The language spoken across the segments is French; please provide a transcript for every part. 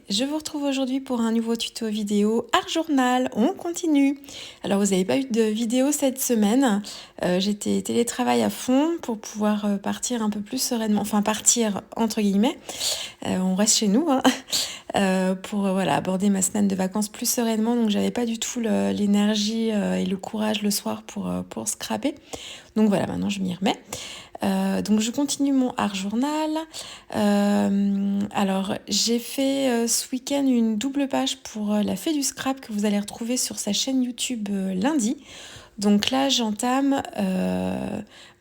je vous retrouve aujourd'hui pour un nouveau tuto vidéo Art Journal. On continue. Alors vous n'avez pas eu de vidéo cette semaine. J'étais télétravail à fond pour pouvoir partir un peu plus sereinement. Enfin partir entre guillemets. On reste chez nous pour voilà, aborder ma semaine de vacances plus sereinement. Donc j'avais pas du tout l'énergie et le courage le soir pour scraper. Donc voilà, maintenant je m'y remets. Donc je continue mon art journal. Alors j'ai fait ce week-end une double page pour la fée du scrap que vous allez retrouver sur sa chaîne YouTube lundi. Donc là j'entame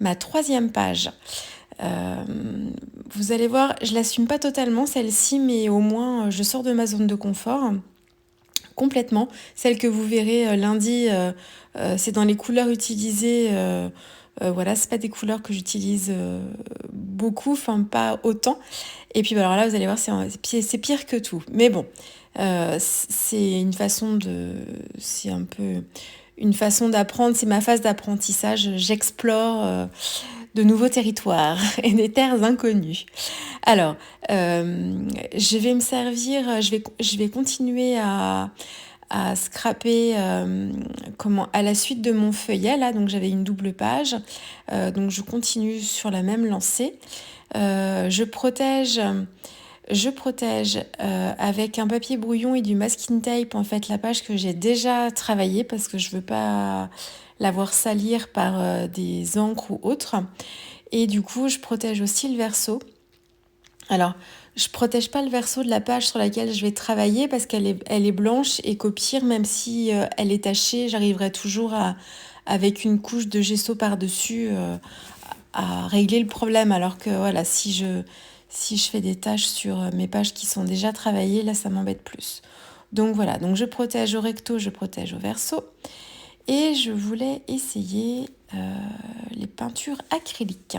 ma 3e page. Vous allez voir, je l'assume pas totalement celle-ci, mais au moins je sors de ma zone de confort complètement. Celle que vous verrez lundi, c'est dans les couleurs utilisées. Voilà, c'est pas des couleurs que j'utilise beaucoup, enfin pas autant. Et puis alors là, vous allez voir, c'est pire que tout. Mais bon, c'est une façon c'est un peu une façon d'apprendre. C'est ma phase d'apprentissage. J'explore de nouveaux territoires et des terres inconnues. Alors, je vais me servir, je vais continuer à scraper à la suite de mon feuillet là, donc j'avais une double page, donc je continue sur la même lancée. Je protège avec un papier brouillon et du masking tape en fait la page que j'ai déjà travaillée parce que je veux pas la voir salir par des encres ou autres. Et du coup je protège aussi le verso. Alors, je protège pas le verso de la page sur laquelle je vais travailler parce elle est blanche et qu'au pire, même si elle est tachée, j'arriverai toujours avec une couche de gesso par-dessus à régler le problème. Alors que voilà, si je fais des taches sur mes pages qui sont déjà travaillées, là, ça m'embête plus. Donc voilà, donc je protège au recto, je protège au verso. Et je voulais essayer les peintures acryliques.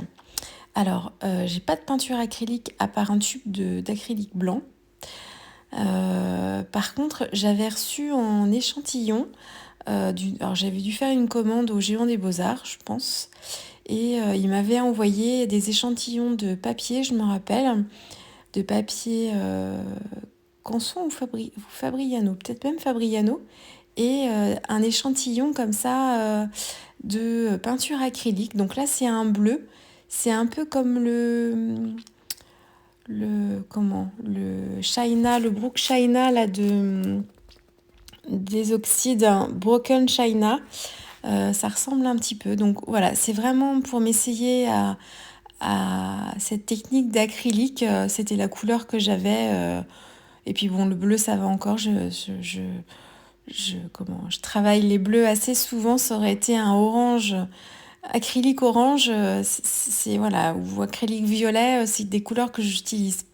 Alors, j'ai pas de peinture acrylique à part un tube d'acrylique blanc. Par contre, j'avais reçu en échantillon, alors j'avais dû faire une commande au Géant des Beaux-Arts, je pense, et il m'avait envoyé des échantillons de papier, je me rappelle, de papier Canson ou Fabriano, peut-être même Fabriano, et un échantillon comme ça de peinture acrylique. Donc là, c'est un bleu. C'est un peu comme le China, le Brook China là des oxydes, hein, Broken China. Ça ressemble un petit peu. Donc voilà, c'est vraiment pour m'essayer à cette technique d'acrylique. C'était la couleur que j'avais. Et puis bon, le bleu, ça va encore. Je travaille les bleus assez souvent. Ça aurait été un orange. Acrylique orange, c'est voilà, ou acrylique violet, c'est des couleurs que j'utilise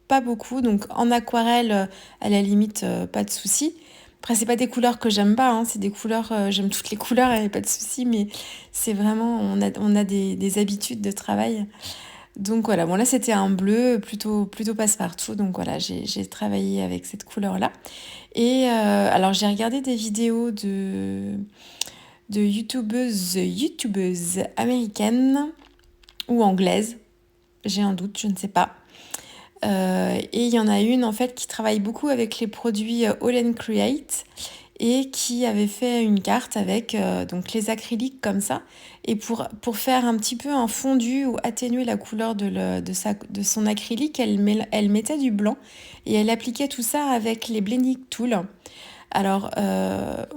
pas beaucoup. Donc en aquarelle, à la limite, pas de souci. Après, c'est pas des couleurs que j'aime pas, hein, c'est des couleurs, j'aime toutes les couleurs, il n'y a pas de souci, mais c'est vraiment, on a des habitudes de travail. Donc voilà, bon là c'était un bleu plutôt passe-partout, donc voilà, j'ai travaillé avec cette couleur-là. Et alors j'ai regardé des vidéos de youtubeuses américaines ou anglaises, j'ai un doute, je ne sais pas. Et il y en a une en fait qui travaille beaucoup avec les produits All & Create et qui avait fait une carte avec donc les acryliques comme ça et pour faire un petit peu un fondu ou atténuer la couleur de son acrylique, elle mettait du blanc et elle appliquait tout ça avec les blending tools. Alors,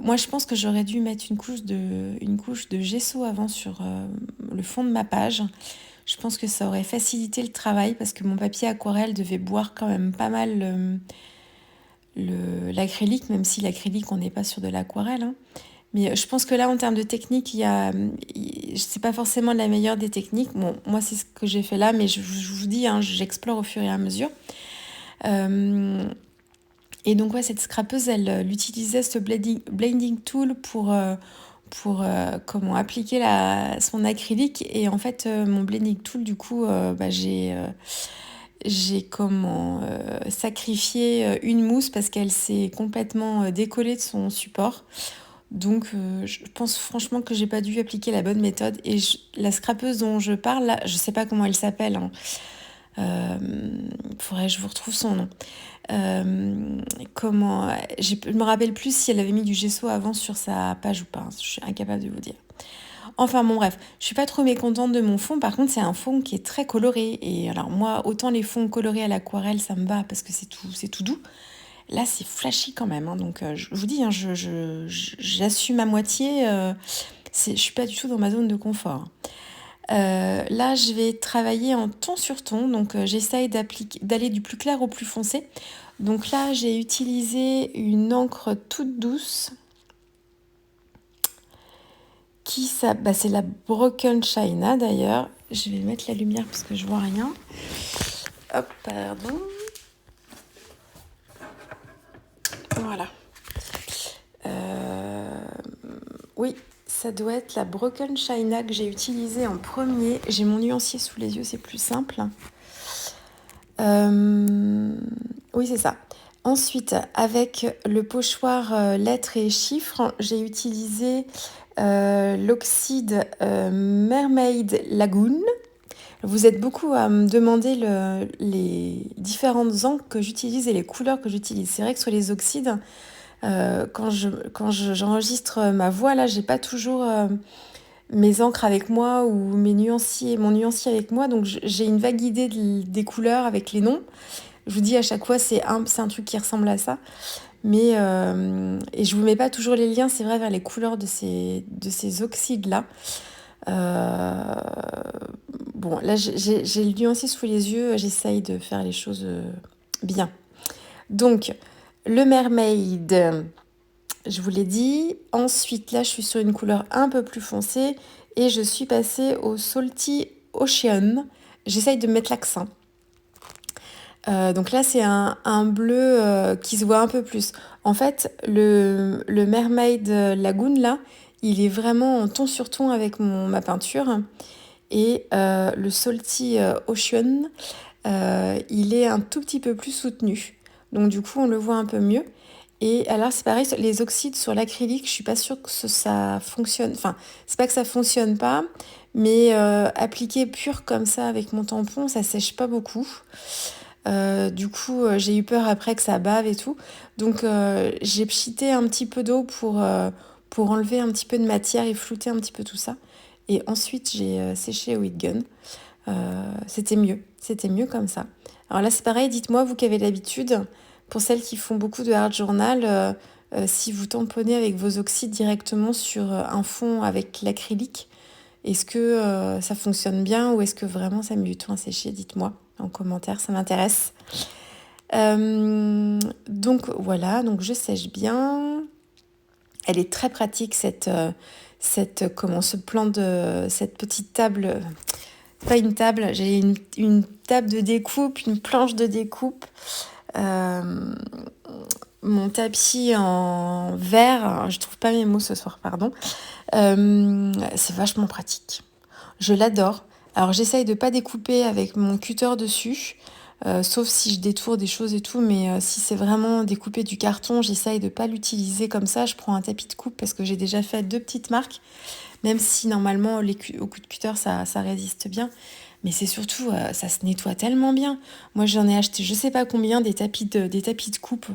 moi, je pense que j'aurais dû mettre une couche de gesso avant sur le fond de ma page. Je pense que ça aurait facilité le travail parce que mon papier aquarelle devait boire quand même pas mal l'acrylique, même si l'acrylique, on n'est pas sur de l'aquarelle, hein. Mais je pense que là, en termes de technique, c'est pas forcément la meilleure des techniques. Bon, moi, c'est ce que j'ai fait là, mais je vous dis, hein, j'explore au fur et à mesure. Et donc, ouais, cette scrapeuse, elle utilisait ce blending tool pour appliquer son acrylique. Et en fait, mon blending tool, du coup, j'ai sacrifié une mousse parce qu'elle s'est complètement décollée de son support. Donc, je pense franchement que j'ai pas dû appliquer la bonne méthode. Et la scrapeuse dont je parle, là, je sais pas comment elle s'appelle, hein. Faudrait que je vous retrouve son nom. Je me rappelle plus si elle avait mis du gesso avant sur sa page ou pas, hein. Je suis incapable de vous dire. Enfin bon bref, je suis pas trop mécontente de mon fond. Par contre, c'est un fond qui est très coloré. Et alors moi, autant les fonds colorés à l'aquarelle, ça me va parce que c'est tout doux. Là, c'est flashy quand même, hein. Donc je vous dis, hein, j'assume à moitié. Je suis pas du tout dans ma zone de confort. Là, je vais travailler en ton sur ton. Donc j'essaye d'aller du plus clair au plus foncé. Donc là, j'ai utilisé une encre toute douce. C'est la Broken China d'ailleurs. Je vais mettre la lumière parce que je vois rien. Hop, pardon. Voilà. Oui, ça doit être la Broken China que j'ai utilisée en premier. J'ai mon nuancier sous les yeux, c'est plus simple. Oui, c'est ça. Ensuite, avec le pochoir lettres et chiffres, j'ai utilisé l'oxyde Mermaid Lagoon. Vous êtes beaucoup à me demander les différentes encres que j'utilise et les couleurs que j'utilise. C'est vrai que sur les oxydes, j'enregistre ma voix, là, j'ai pas toujours mes encres avec moi ou mon nuancier avec moi. Donc j'ai une vague idée des couleurs avec les noms. Je vous dis à chaque fois, c'est un truc qui ressemble à ça. Mais, et je vous mets pas toujours les liens, c'est vrai, vers les couleurs de ces oxydes-là. Bon, là, j'ai le nuancier sous les yeux, j'essaye de faire les choses bien. Donc, le Mermaid, je vous l'ai dit. Ensuite, là, je suis sur une couleur un peu plus foncée et je suis passée au Salty Ocean. J'essaye de mettre l'accent. Donc là, c'est un bleu qui se voit un peu plus. En fait, le Mermaid Lagoon, là, il est vraiment en ton sur ton avec ma peinture. Et le Salty Ocean, il est un tout petit peu plus soutenu. Donc du coup, on le voit un peu mieux. Et alors, c'est pareil, les oxydes sur l'acrylique, je suis pas sûre que ça fonctionne. Enfin, c'est pas que ça fonctionne pas, mais appliqué pur comme ça avec mon tampon, ça sèche pas beaucoup. Du coup, j'ai eu peur après que ça bave et tout. Donc, j'ai pchité un petit peu d'eau pour enlever un petit peu de matière et flouter un petit peu tout ça. Et ensuite, j'ai séché au heat gun. C'était mieux comme ça. Alors là, c'est pareil, dites-moi, vous qui avez l'habitude, pour celles qui font beaucoup de art journal, si vous tamponnez avec vos oxydes directement sur un fond avec l'acrylique, est-ce que ça fonctionne bien ou est-ce que vraiment ça met du temps à sécher? Dites-moi en commentaire, ça m'intéresse. Donc voilà, donc je sèche bien. Elle est très pratique cette cette petite table. Pas une table, j'ai une table de découpe, une planche de découpe. Mon tapis en verre, je trouve pas mes mots ce soir, pardon. C'est vachement pratique. Je l'adore. Alors j'essaye de pas découper avec mon cutter dessus, sauf si je détourne des choses et tout, mais si c'est vraiment découper du carton, j'essaye de pas l'utiliser comme ça. Je prends un tapis de coupe parce que j'ai déjà fait 2 petites marques, même si normalement au coup de cutter ça résiste bien. Mais c'est surtout, ça se nettoie tellement bien. Moi j'en ai acheté je sais pas combien des tapis de coupe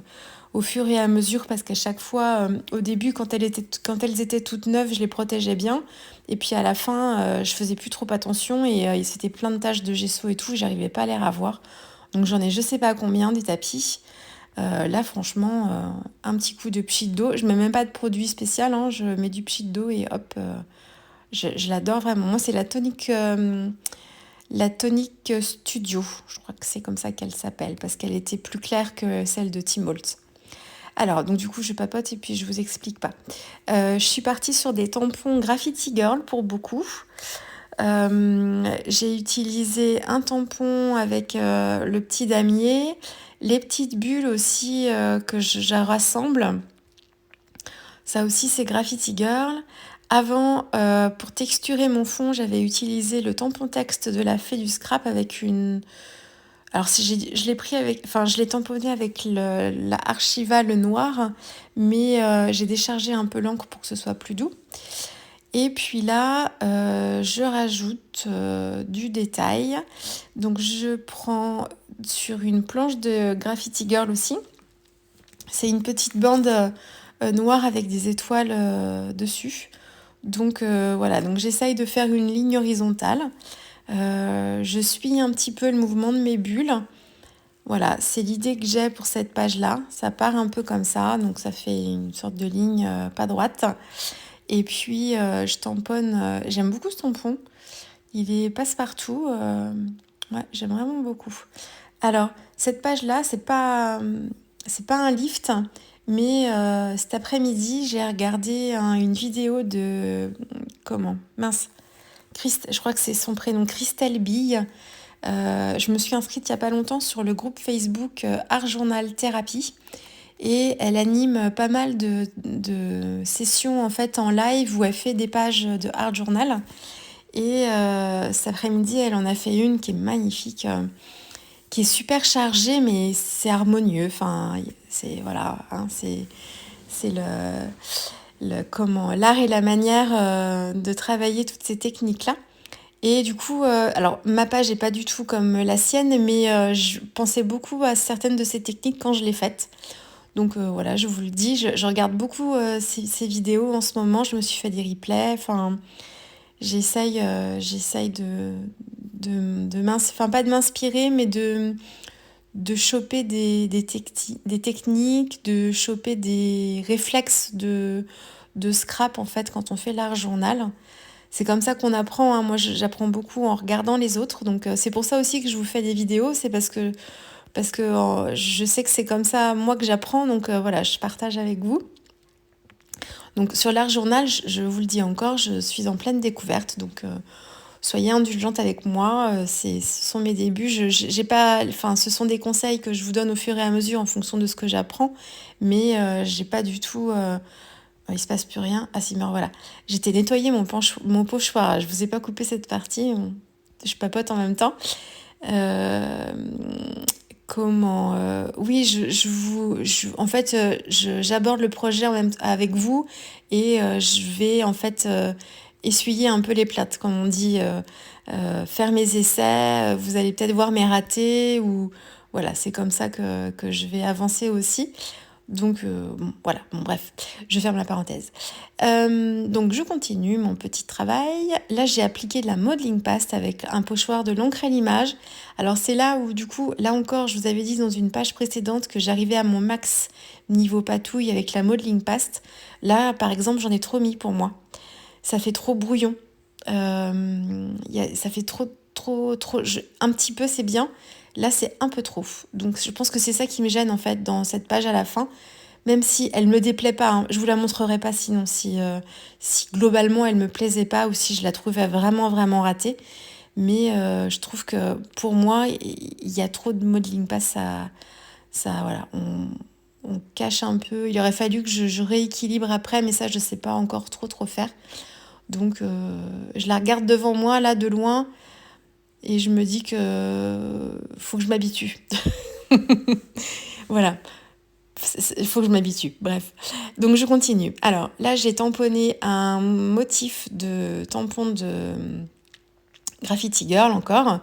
au fur et à mesure parce qu'à chaque fois, au début quand elles étaient toutes neuves, je les protégeais bien. Et puis à la fin, je faisais plus trop attention et c'était plein de taches de gesso et tout, j'arrivais pas à les ravoir. Donc j'en ai je sais pas combien des tapis. Là franchement, un petit coup de pchit d'eau. Je mets même pas de produit spécial, hein, je mets du pchit d'eau et hop, je l'adore vraiment. Moi c'est la tonique Studio. Je crois que c'est comme ça qu'elle s'appelle parce qu'elle était plus claire que celle de Tim Holtz. Alors, donc du coup, je papote et puis je vous explique pas. Je suis partie sur des tampons Graffiti Girl pour beaucoup. J'ai utilisé un tampon avec le petit damier, les petites bulles aussi que je rassemble. Ça aussi, c'est Graffiti Girl. Avant, pour texturer mon fond, j'avais utilisé le tampon texte de la Fée du Scrap avec une... Alors, je l'ai pris avec, enfin, je l'ai tamponné avec la Archival noir, mais j'ai déchargé un peu l'encre pour que ce soit plus doux. Et puis là, je rajoute du détail. Donc je prends sur une planche de Graffiti Girl aussi. C'est une petite bande noire avec des étoiles dessus. Donc voilà, donc j'essaye de faire une ligne horizontale. Je suis un petit peu le mouvement de mes bulles. Voilà, c'est l'idée que j'ai pour cette page-là. Ça part un peu comme ça, donc ça fait une sorte de ligne pas droite. Et puis je tamponne. J'aime beaucoup ce tampon. Il est passe-partout. Ouais, j'aime vraiment beaucoup. Alors, cette page-là, c'est pas un lift, mais cet après-midi, j'ai regardé une vidéo de... Comment? Mince. Je crois que c'est son prénom, Christelle Bille. Je me suis inscrite il n'y a pas longtemps sur le groupe Facebook Art Journal Thérapie. Et elle anime pas mal de sessions en fait en live où elle fait des pages de Art Journal. Et cet après-midi, elle en a fait une qui est magnifique, qui est super chargée, mais c'est harmonieux. Enfin, c'est voilà, hein, c'est comment l'art et la manière de travailler toutes ces techniques-là. Et du coup, alors ma page n'est pas du tout comme la sienne, mais je pensais beaucoup à certaines de ces techniques quand je l'ai faites. Donc voilà, je vous le dis, je regarde beaucoup ces vidéos en ce moment. Je me suis fait des replays. Enfin, j'essaye enfin pas de m'inspirer, mais de choper des techniques, de choper des réflexes de scrap en fait quand on fait l'art journal. C'est comme ça qu'on apprend, hein. Moi, j'apprends beaucoup en regardant les autres. Donc, c'est pour ça aussi que je vous fais des vidéos. C'est parce que je sais que c'est comme ça, moi, que j'apprends. Donc, voilà, je partage avec vous. Donc, sur l'art journal, je vous le dis encore, je suis en pleine découverte. Donc, soyez indulgente avec moi. Ce sont mes débuts. J'ai pas, enfin, ce sont des conseils que je vous donne au fur et à mesure en fonction de ce que j'apprends. Mais j'ai pas du tout... il se passe plus rien. Ah si, mais voilà. J'étais nettoyer mon pochoir. Je vous ai pas coupé cette partie. Je papote en même temps. Euh, Oui, en fait, j'aborde le projet avec vous et je vais en fait essuyer un peu les plates, comme on dit, faire mes essais. Vous allez peut-être voir mes ratés ou voilà, c'est comme ça que je vais avancer aussi. Donc bon, voilà, bon, bref, je ferme la parenthèse. Donc je continue mon petit travail. Là, j'ai appliqué de la modeling paste avec un pochoir de l'encre à l'image. Alors c'est là où du coup, là encore, je vous avais dit dans une page précédente que j'arrivais à mon max niveau patouille avec la modeling paste. Là, par exemple, j'en ai trop mis pour moi. Ça fait trop brouillon. Ça fait trop. Un petit peu, c'est bien. Là, c'est un peu trop. Donc, je pense que c'est ça qui me gêne, en fait, dans cette page à la fin. Même si elle me déplaît pas, hein. Je vous la montrerai pas sinon, si globalement elle me plaisait pas ou si je la trouvais vraiment, vraiment ratée. Mais je trouve que pour moi, il y a trop de modeling pas voilà, on cache un peu. Il aurait fallu que je rééquilibre après, mais ça, je sais pas encore trop faire. Donc, je la regarde devant moi, là, de loin, et je me dis que faut que je m'habitue. Voilà, il faut que je m'habitue. Bref, donc je continue. Alors là, j'ai tamponné un motif de tampon de Graffiti Girl encore.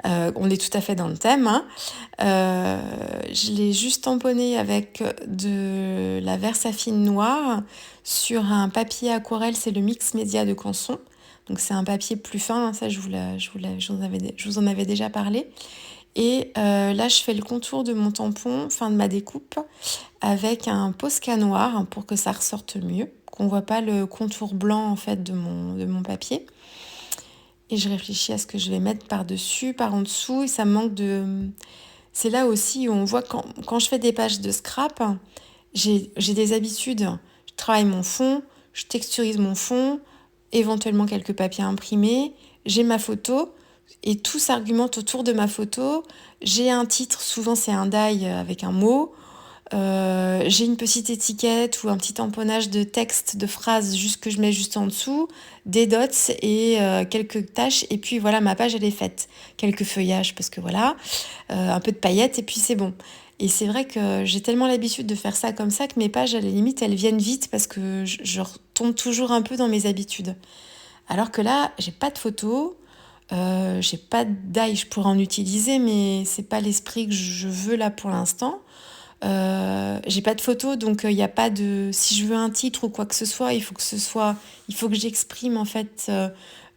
On est tout à fait dans le thème, hein. Je l'ai juste tamponné avec de la Versafine noire sur un papier aquarelle, c'est le Mix Média de Canson. Donc c'est un papier plus fin, hein, ça je vous en avais déjà parlé. Et là je fais le contour de mon tampon, fin de ma découpe, avec un Posca noir pour que ça ressorte mieux, qu'on voit pas le contour blanc en fait de mon papier. Et je réfléchis à ce que je vais mettre par-dessus, par en dessous, et ça manque de... C'est là aussi où on voit quand je fais des pages de scrap, j'ai des habitudes. Je travaille mon fond, je texturise mon fond, éventuellement quelques papiers imprimés, j'ai ma photo, et tout s'argumente autour de ma photo. J'ai un titre, souvent c'est un die avec un mot. J'ai une petite étiquette ou un petit tamponnage de texte, de phrases juste que je mets juste en dessous, des dots et quelques tâches, et puis voilà, ma page elle est faite. Quelques feuillages parce que voilà, un peu de paillettes et puis c'est bon. Et c'est vrai que j'ai tellement l'habitude de faire ça comme ça que mes pages, à la limite, elles viennent vite parce que je retombe toujours un peu dans mes habitudes. Alors que là, j'ai pas de photos, j'ai pas d'ail, je pourrais en utiliser, mais c'est pas l'esprit que je veux là pour l'instant. J'ai pas de photos, donc il y a pas de. Si je veux un titre ou quoi que ce soit, il faut que j'exprime en fait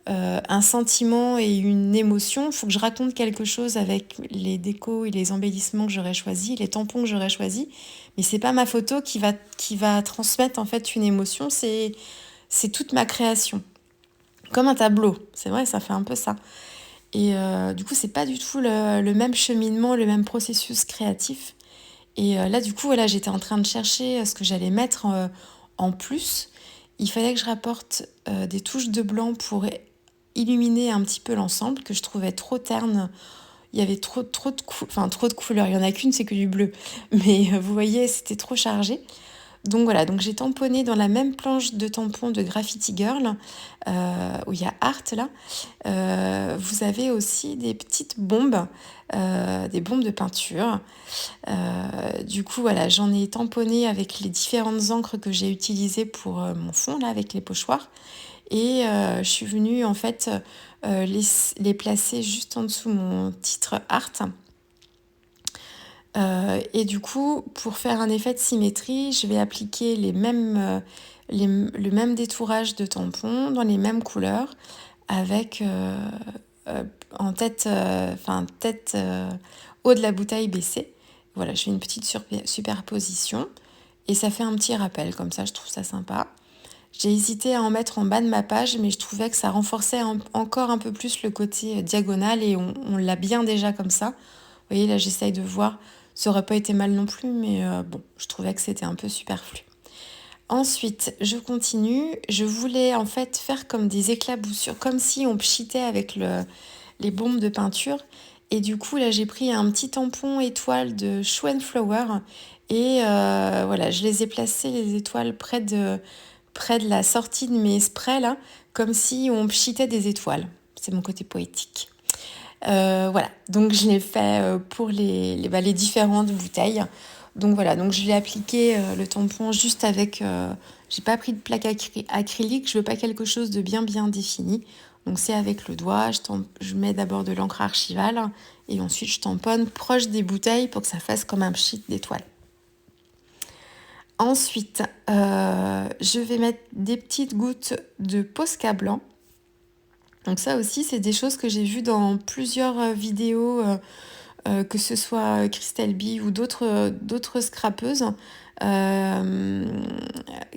un sentiment et une émotion. Il faut que je raconte quelque chose avec les décos et les embellissements que j'aurais choisis, les tampons que j'aurais choisis. Mais c'est pas ma photo qui va transmettre en fait une émotion. C'est toute ma création, comme un tableau. C'est vrai, ça fait un peu ça. Et du coup, c'est pas du tout le même cheminement, le même processus créatif. Et là, du coup, voilà, j'étais en train de chercher ce que j'allais mettre en plus. Il fallait que je rapporte des touches de blanc pour illuminer un petit peu l'ensemble, que je trouvais trop terne. Il y avait trop de couleurs. Il y en a qu'une, c'est que du bleu. Mais vous voyez, c'était trop chargé. Donc voilà, donc j'ai tamponné dans la même planche de tampons de Graffiti Girl, où il y a Art là. Vous avez aussi des bombes de peinture. Du coup, voilà, j'en ai tamponné avec les différentes encres que j'ai utilisées pour mon fond là, avec les pochoirs. Et je suis venue en fait les placer juste en dessous mon titre Art. Et du coup, pour faire un effet de symétrie, je vais appliquer le même détourage de tampons dans les mêmes couleurs avec en tête haut de la bouteille baissée. Voilà, je fais une petite superposition et ça fait un petit rappel comme ça, je trouve ça sympa. J'ai hésité à en mettre en bas de ma page, mais je trouvais que ça renforçait encore un peu plus le côté diagonal et on l'a bien déjà comme ça. Vous voyez, là, j'essaye de voir. Ça aurait pas été mal non plus, mais bon, je trouvais que c'était un peu superflu. Ensuite, je continue. Je voulais en fait faire comme des éclaboussures, comme si on pchitait avec les bombes de peinture. Et du coup, là, j'ai pris un petit tampon étoile de Show and Flower. Et voilà, je les ai placées, les étoiles, près de la sortie de mes sprays, là, comme si on pchitait des étoiles. C'est mon côté poétique. Voilà, donc je l'ai fait pour les différentes bouteilles. Donc voilà, donc je l'ai appliqué le tampon juste avec... j'ai pas pris de plaque acrylique, je veux pas quelque chose de bien défini. Donc c'est avec le doigt, je mets d'abord de l'encre archivale et ensuite je tamponne proche des bouteilles pour que ça fasse comme un pchit d'étoile. Ensuite, je vais mettre des petites gouttes de Posca blanc. Donc ça aussi, c'est des choses que j'ai vues dans plusieurs vidéos, que ce soit Christelle B ou d'autres scrapeuses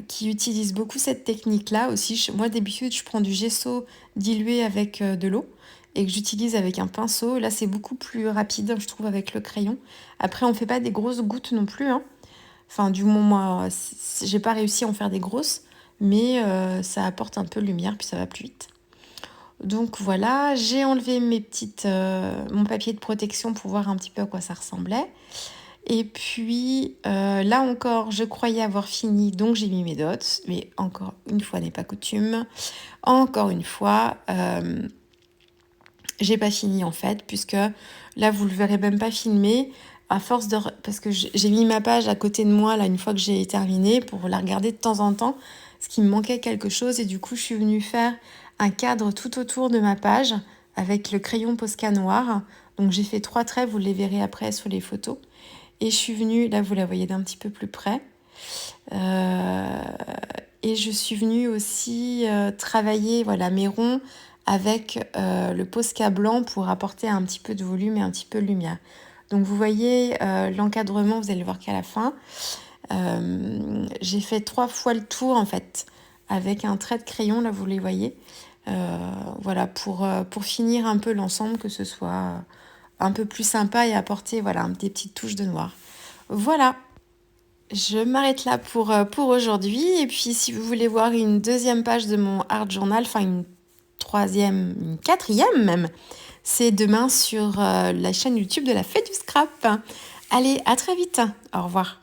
qui utilisent beaucoup cette technique-là aussi. Moi, d'habitude, je prends du gesso dilué avec de l'eau et que j'utilise avec un pinceau. Là, c'est beaucoup plus rapide, je trouve, avec le crayon. Après, on ne fait pas des grosses gouttes non plus, hein. Enfin, du moins, moi, j'ai pas réussi à en faire des grosses, mais ça apporte un peu de lumière, puis ça va plus vite. Donc voilà, j'ai enlevé mon papier de protection pour voir un petit peu à quoi ça ressemblait. Et puis là encore, je croyais avoir fini, donc j'ai mis mes dots. Mais encore une fois n'est pas coutume. Encore une fois, j'ai pas fini en fait, puisque là vous le verrez même pas filmé. Parce que j'ai mis ma page à côté de moi là une fois que j'ai terminé pour la regarder de temps en temps, parce qu'il me manquait quelque chose et du coup je suis venue faire un cadre tout autour de ma page avec le crayon Posca noir. Donc j'ai fait 3 traits, vous les verrez après sur les photos. Et je suis venue, là vous la voyez d'un petit peu plus près. Et je suis venue aussi travailler voilà, mes ronds avec le Posca blanc pour apporter un petit peu de volume et un petit peu de lumière. Donc vous voyez l'encadrement, vous allez le voir qu'à la fin. J'ai fait 3 fois le tour en fait avec un trait de crayon, là vous les voyez. Voilà, pour finir un peu l'ensemble, que ce soit un peu plus sympa et apporter voilà, des petites touches de noir. Voilà, je m'arrête là pour aujourd'hui. Et puis si vous voulez voir une deuxième page de mon art journal, enfin une troisième, une quatrième même, c'est demain sur la chaîne YouTube de la Fête du Scrap. Allez, à très vite, au revoir.